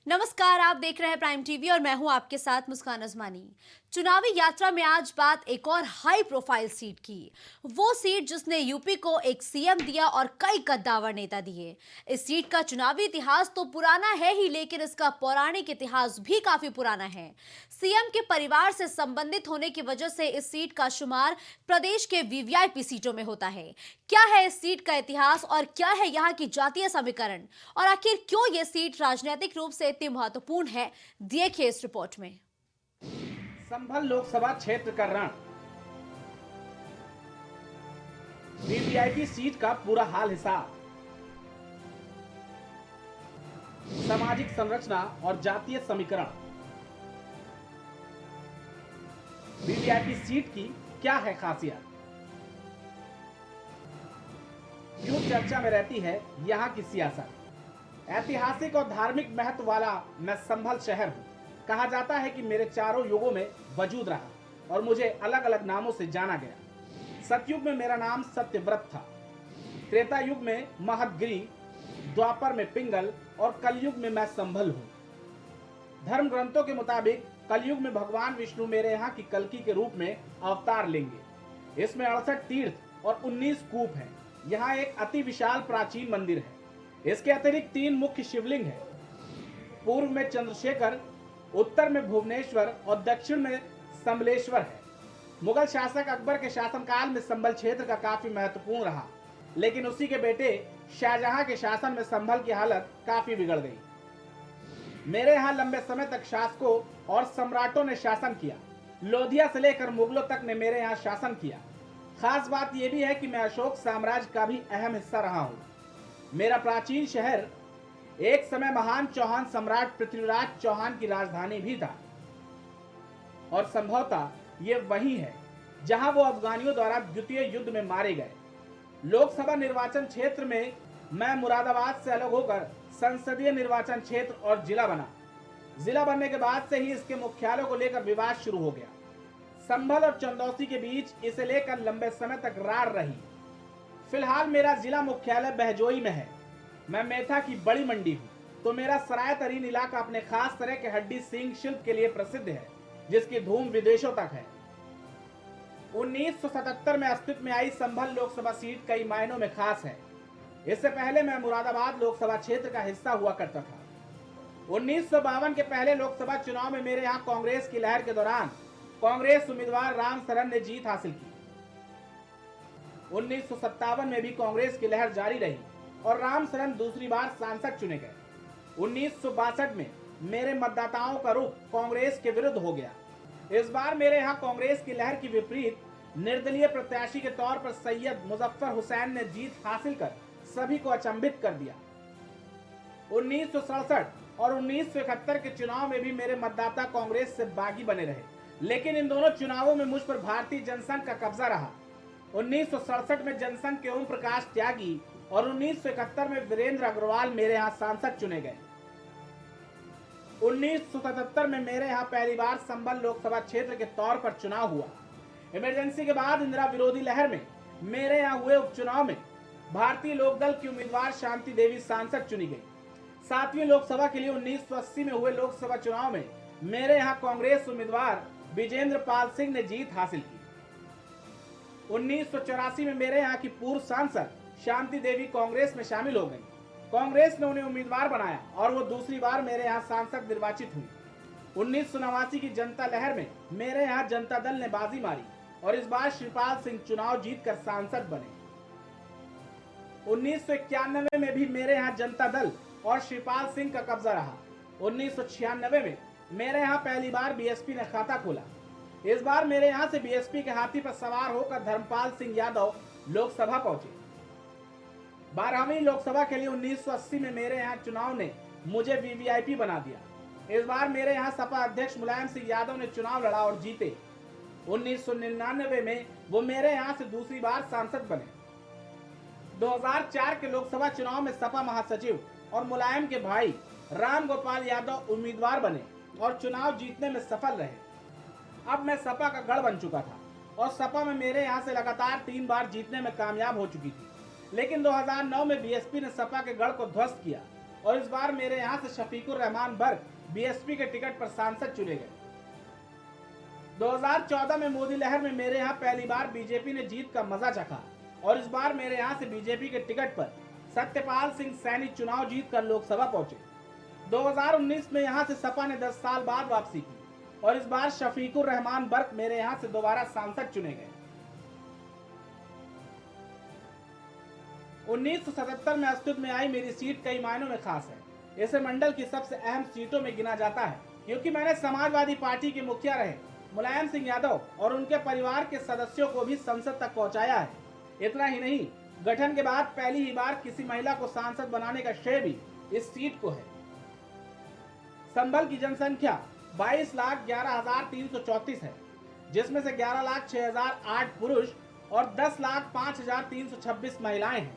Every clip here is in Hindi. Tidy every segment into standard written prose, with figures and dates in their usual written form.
नमस्कार, आप देख रहे हैं प्राइम टीवी और मैं हूं आपके साथ मुस्कान अजमानी। चुनावी यात्रा में आज बात एक और हाई प्रोफाइल सीट की। वो सीट जिसने यूपी को एक सीएम दिया और कई कद्दावर नेता दिए। इस सीट का चुनावी इतिहास तो पुराना है ही, लेकिन इसका पौराणिक इतिहास भी काफी पुराना है। सीएम के परिवार से संबंधित होने की वजह से इस सीट का शुमार प्रदेश के वीवीआईपी सीटों में होता है। क्या है इस सीट का इतिहास और क्या है यहाँ की जातीय समीकरण, और आखिर क्यों ये सीट राजनीतिक रूप से इतनी महत्वपूर्ण है, देखिए इस रिपोर्ट में। संभल लोकसभा क्षेत्र का रण। वीवीआईपी सीट का पूरा हाल हिसाब, सामाजिक संरचना और जातीय समीकरण। वीवीआईपी सीट की क्या है खासियत, क्यों चर्चा में रहती है यहाँ की सियासत। ऐतिहासिक और धार्मिक महत्व वाला मैं संभल शहर हूँ। कहा जाता है कि मेरे चारों युगों में वजूद रहा और मुझे अलग अलग नामों से जाना गया। सतयुग में मेरा नाम सत्यव्रत था, त्रेता युग में महदगिरी, द्वापर में पिंगल और कलयुग में मैं संभल हूँ। धर्म ग्रंथों के मुताबिक कलयुग में भगवान विष्णु मेरे यहाँ की कल्कि के रूप में अवतार लेंगे। इसमें 68 तीर्थ और 19 कूप हैं। यहाँ एक अति विशाल प्राचीन मंदिर है। इसके अतिरिक्त 3 मुख्य शिवलिंग है। पूर्व में चंद्रशेखर, उत्तर में भुवनेश्वर और दक्षिण में संबलेश्वर है। मुगल शासक अकबर के शासनकाल में संभल क्षेत्र का काफी महत्वपूर्ण रहा, लेकिन उसी के बेटे शाहजहां के शासन में संभल की हालत काफी बिगड़ गई। मेरे यहाँ लंबे समय तक शासकों और सम्राटों ने शासन किया। लोधिया से लेकर मुगलों तक ने मेरे यहाँ शासन किया। खास बात यह भी है कि मैं अशोक साम्राज्य का भी अहम हिस्सा रहा हूँ। मेरा प्राचीन शहर एक समय महान चौहान सम्राट पृथ्वीराज चौहान की राजधानी भी था, और संभवतः ये वही है जहां वो अफगानियों द्वारा द्वितीय युद्ध में मारे गए। लोकसभा निर्वाचन क्षेत्र में मैं मुरादाबाद से अलग होकर संसदीय निर्वाचन क्षेत्र और जिला बना। जिला बनने के बाद से ही इसके मुख्यालय को लेकर विवाद शुरू हो गया। संभल और चंदौसी के बीच इसे लेकर लंबे समय तक रार रही। फिलहाल मेरा जिला मुख्यालय बहजोई में है। मैं मेथा की बड़ी मंडी हूँ, तो मेरा सराय तरीन इलाका अपने खास तरह के हड्डी सींग शिल्प के लिए प्रसिद्ध है, जिसकी धूम विदेशों तक है। 1977 में अस्तित्व में आई संभल लोकसभा सीट कई मायनों में खास है। इससे पहले मैं मुरादाबाद लोकसभा क्षेत्र का हिस्सा हुआ करता था। 1952 के पहले लोकसभा चुनाव में मेरे यहाँ कांग्रेस की लहर के दौरान कांग्रेस उम्मीदवार राम सरन ने जीत हासिल की। 1957 में भी कांग्रेस की लहर जारी रही और राम सरन दूसरी बार सांसद चुने गए। 1962 में मेरे मतदाताओं का रुख कांग्रेस के विरुद्ध हो गया। इस बार मेरे यहाँ कांग्रेस की लहर की विपरीत निर्दलीय प्रत्याशी के तौर पर सैयद मुजफ्फर हुसैन ने जीत हासिल कर सभी को अचंभित कर दिया। 1967 और 1971 के चुनाव में भी मेरे मतदाता कांग्रेस से बागी बने रहे, लेकिन इन दोनों चुनावों में मुझ पर भारतीय जनसंघ का कब्जा रहा। 1967 में जनसंघ के ओम प्रकाश त्यागी और 1971 में वीरेंद्र अग्रवाल मेरे यहाँ सांसद चुने गए। 1977 में मेरे यहाँ पहली बार संभल लोकसभा क्षेत्र के तौर पर चुनाव हुआ। इमरजेंसी के बाद इंदिरा विरोधी लहर में मेरे यहाँ हुए उपचुनाव में भारतीय लोकदल की उम्मीदवार शांति देवी सांसद चुनी गई। 7वीं लोकसभा के लिए 1980 में हुए लोकसभा चुनाव में मेरे यहाँ कांग्रेस उम्मीदवार विजेंद्र पाल सिंह ने जीत हासिल की। 1984 में मेरे यहाँ की पूर्व सांसद शांति देवी कांग्रेस में शामिल हो गई। कांग्रेस ने उन्हें उम्मीदवार बनाया और वो दूसरी बार मेरे यहाँ सांसद निर्वाचित हुई। 1989 की जनता लहर में मेरे यहाँ जनता दल ने बाजी मारी और इस बार श्रीपाल सिंह चुनाव जीतकर सांसद बने। 1991 में भी मेरे यहाँ जनता दल और श्रीपाल सिंह का कब्जा रहा। 1996 में मेरे यहाँ पहली बार बीएसपी ने खाता खोला। इस बार मेरे यहाँ से बीएसपी के हाथी पर सवार होकर धर्मपाल सिंह यादव लोकसभा पहुंचे। 12वीं लोकसभा के लिए 1980 में मेरे यहाँ चुनाव ने मुझे वीवीआईपी बना दिया। इस बार मेरे यहाँ सपा अध्यक्ष मुलायम सिंह यादव ने चुनाव लड़ा और जीते। 1999 में वो मेरे यहाँ से दूसरी बार सांसद बने। 2004 के लोकसभा चुनाव में सपा महासचिव और मुलायम के भाई राम गोपाल यादव उम्मीदवार बने और चुनाव जीतने में सफल रहे। अब मैं सपा का गढ़ बन चुका था और सपा में मेरे यहाँ से लगातार 3 बार जीतने में कामयाब हो चुकी थी। लेकिन 2009 में बीएसपी ने सपा के गढ़ को ध्वस्त किया और इस बार मेरे यहाँ से शफीकुर रहमान बर्क बीएसपी के टिकट पर सांसद चुने गए। 2014 में मोदी लहर में मेरे यहाँ पहली बार बीजेपी ने जीत का मजा चखा और इस बार मेरे यहाँ से बीजेपी के टिकट पर सत्यपाल सिंह सैनी चुनाव जीत कर लोकसभा पहुंचे। 2019 में यहाँ से सपा ने 10 साल बाद वापसी की और इस बार शफीकुर रहमान बर्क मेरे यहाँ से दोबारा सांसद चुने गए। 1977 में अस्तित्व में आई मेरी सीट कई मायनों में खास है। इसे मंडल की सबसे अहम सीटों में गिना जाता है क्योंकि मैंने समाजवादी पार्टी के मुखिया रहे मुलायम सिंह यादव और उनके परिवार के सदस्यों को भी संसद तक पहुंचाया है। इतना ही नहीं, गठन के बाद पहली ही बार किसी महिला को सांसद बनाने का श्रेय भी इस सीट को है। संभल की जनसंख्या 22,11,334 है, जिसमें से 11,06,008 पुरुष और 10,05,326 महिलाएं हैं।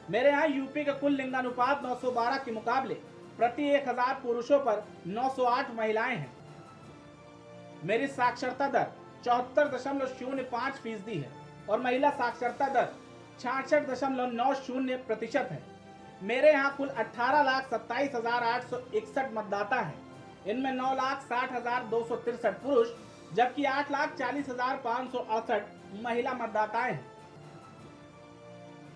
मेरे यहाँ यूपी का कुल लिंगानुपात 912 के मुकाबले प्रति 1000 पुरुषों पर 908 महिलाएं हैं। मेरी साक्षरता दर 74.05% है और महिला साक्षरता दर 66.90% है। मेरे यहाँ कुल 18,27,861 मतदाता हैं। इनमें 9,60,263 पुरुष जबकि 8,40,568 महिला मतदाताएं हैं।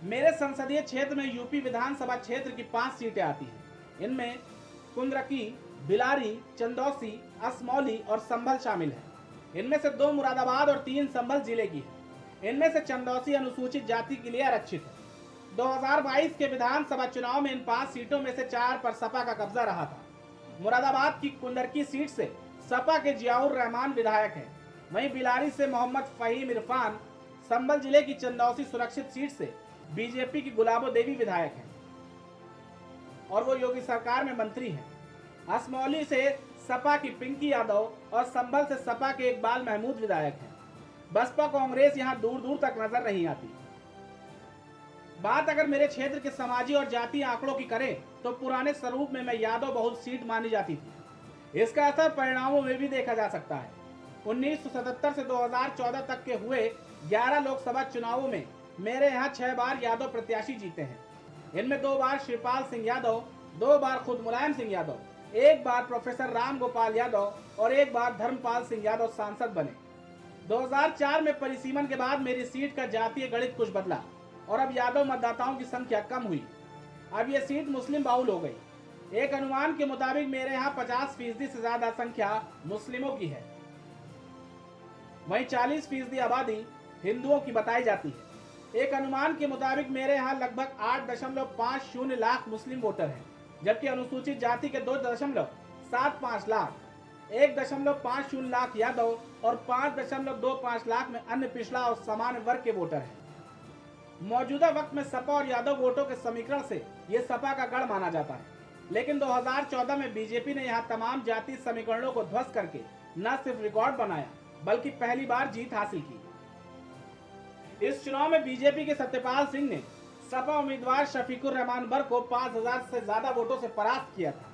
मेरे संसदीय क्षेत्र में यूपी विधानसभा क्षेत्र की 5 सीटें आती हैं। इनमें कुंद्रकी, बिलारी, चंदौसी, असमौली और संभल शामिल है। इनमें से 2 मुरादाबाद और 3 संभल जिले की है। इनमें से चंदौसी अनुसूचित जाति के लिए आरक्षित है। 2022 के विधानसभा चुनाव में इन 5 सीटों में से 4 पर सपा का कब्जा रहा था। मुरादाबाद की कुंदरकी सीट से सपा के जियाउर रहमान विधायक हैं। वहीं बिलारी से मोहम्मद फहीम इरफान, संभल जिले की चंदौसी सुरक्षित सीट से बीजेपी की गुलाबो देवी विधायक हैं और वो योगी सरकार में मंत्री हैं। असमौली से सपा की पिंकी यादव और संभल से सपा के इकबाल महमूद विधायक हैं। बसपा कांग्रेस यहां दूर दूर तक नजर नहीं आती। बात अगर मेरे क्षेत्र के समाजी और जातीय आंकड़ों की करें तो पुराने स्वरूप में मैं यादव बहुल सीट मानी जाती थी। इसका असर परिणामों में भी देखा जा सकता है। 1977 से 2014 तक के हुए 11 लोकसभा चुनावों में मेरे यहाँ 6 बार यादव प्रत्याशी जीते हैं। इनमें 2 बार शिवपाल सिंह यादव, 2 बार खुद मुलायम सिंह यादव, 1 बार प्रोफेसर राम गोपाल यादव और 1 बार धर्मपाल सिंह यादव सांसद बने। 2004 में परिसीमन के बाद मेरी सीट का जातीय गणित कुछ बदला और अब यादव मतदाताओं की संख्या कम हुई। अब यह सीट मुस्लिम बाहुल हो गई। एक अनुमान के मुताबिक मेरे यहाँ 50% से ज्यादा संख्या मुस्लिमों की है। वहीं 40% आबादी हिंदुओं की बताई जाती है। एक अनुमान के मुताबिक मेरे यहाँ लगभग 8.50 लाख मुस्लिम वोटर हैं, जबकि अनुसूचित जाति के 2.75 लाख, 1.50 लाख यादव और 5.25 लाख में अन्य पिछड़ा और सामान्य वर्ग के वोटर हैं। मौजूदा वक्त में सपा और यादव वोटों के समीकरण से ये सपा का गढ़ माना जाता है, लेकिन 2014 में बीजेपी ने यहाँ तमाम जातीय समीकरणों को ध्वस्त करके न सिर्फ रिकॉर्ड बनाया बल्कि पहली बार जीत हासिल की। इस चुनाव में बीजेपी के सत्यपाल सिंह ने सपा उम्मीदवार शफीकुर रहमान बर्क को 5,000 से ज्यादा वोटों से परास्त किया था।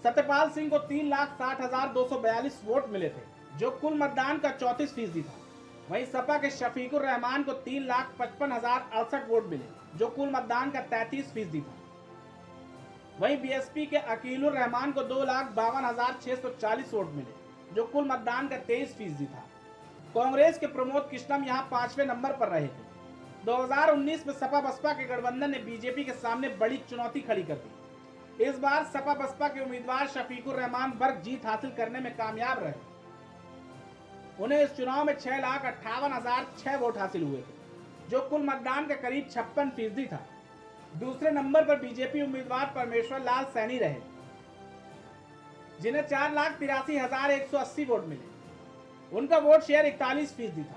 सत्यपाल सिंह को 3,60,242 वोट मिले थे, जो कुल मतदान का 34% था। वहीं सपा के शफीकुर रहमान को 3,55,068 वोट मिले, जो कुल मतदान का 33% था। वहीं बीएसपी के अकीलुर रहमान को 2,52,640 वोट मिले, जो कुल मतदान का 23% था। कांग्रेस के प्रमोद कृष्णम यहां 5वें नंबर पर रहे थे। 2019 में सपा बसपा के गठबंधन ने बीजेपी के सामने बड़ी चुनौती खड़ी कर दी। इस बार सपा बसपा के उम्मीदवार शफीकुर रहमान बर्क जीत हासिल करने में कामयाब रहे। उन्हें इस चुनाव में 6,58,006 वोट हासिल हुए थे, जो कुल मतदान का करीब 56% था। दूसरे नंबर पर बीजेपी उम्मीदवार परमेश्वर लाल सैनी रहे, जिन्हें 4,83,180 वोट मिले। उनका वोट शेयर 41% था।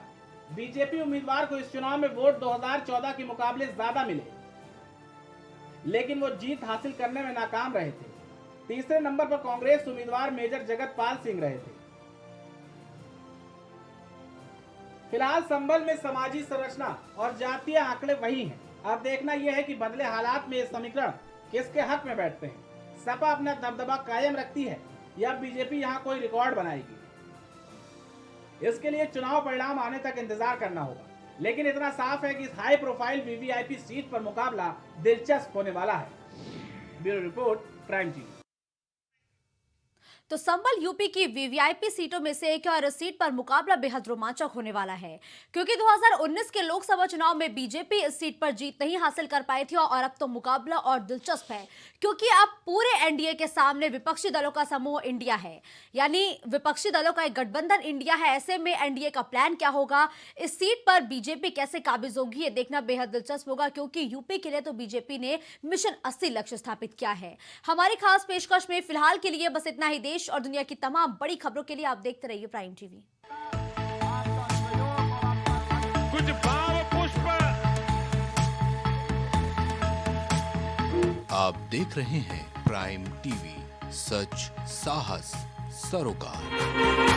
बीजेपी उम्मीदवार को इस चुनाव में वोट 2014 के मुकाबले ज्यादा मिले, लेकिन वो जीत हासिल करने में नाकाम रहे थे। तीसरे नंबर पर कांग्रेस उम्मीदवार मेजर जगतपाल सिंह रहे थे। फिलहाल संभल में समाजी संरचना और जातीय आंकड़े वही हैं। अब देखना यह है कि बदले हालात में ये समीकरण किसके हक में बैठते हैं। सपा अपना दबदबा कायम रखती है या बीजेपी यहां कोई रिकॉर्ड बनाएगी। इसके लिए चुनाव परिणाम आने तक इंतजार करना होगा, लेकिन इतना साफ है कि इस हाई प्रोफाइल वीवीआईपी सीट पर मुकाबला दिलचस्प होने वाला है। Bureau report, prime TV. तो संभल यूपी की वीवीआईपी सीटों में से एक है और इस सीट पर मुकाबला बेहद रोमांचक होने वाला है, क्योंकि 2019 के लोकसभा चुनाव में बीजेपी इस सीट पर जीत नहीं हासिल कर पाई थी और अब तो मुकाबला और दिलचस्प है, क्योंकि अब पूरे एनडीए के सामने विपक्षी दलों का समूह इंडिया है, यानी विपक्षी दलों का एक गठबंधन इंडिया है। ऐसे में एनडीए का प्लान क्या होगा, इस सीट पर बीजेपी कैसे काबिज होगी, ये देखना बेहद दिलचस्प होगा, क्योंकि यूपी के लिए तो बीजेपी ने मिशन 80 लक्ष्य स्थापित किया है। हमारी खास पेशकश में फिलहाल के लिए बस इतना ही। देश और दुनिया की तमाम बड़ी खबरों के लिए आप देखते रहिए प्राइम टीवी। कुछ भाव पुष्प। आप देख रहे हैं प्राइम टीवी, सच साहस सरोकार।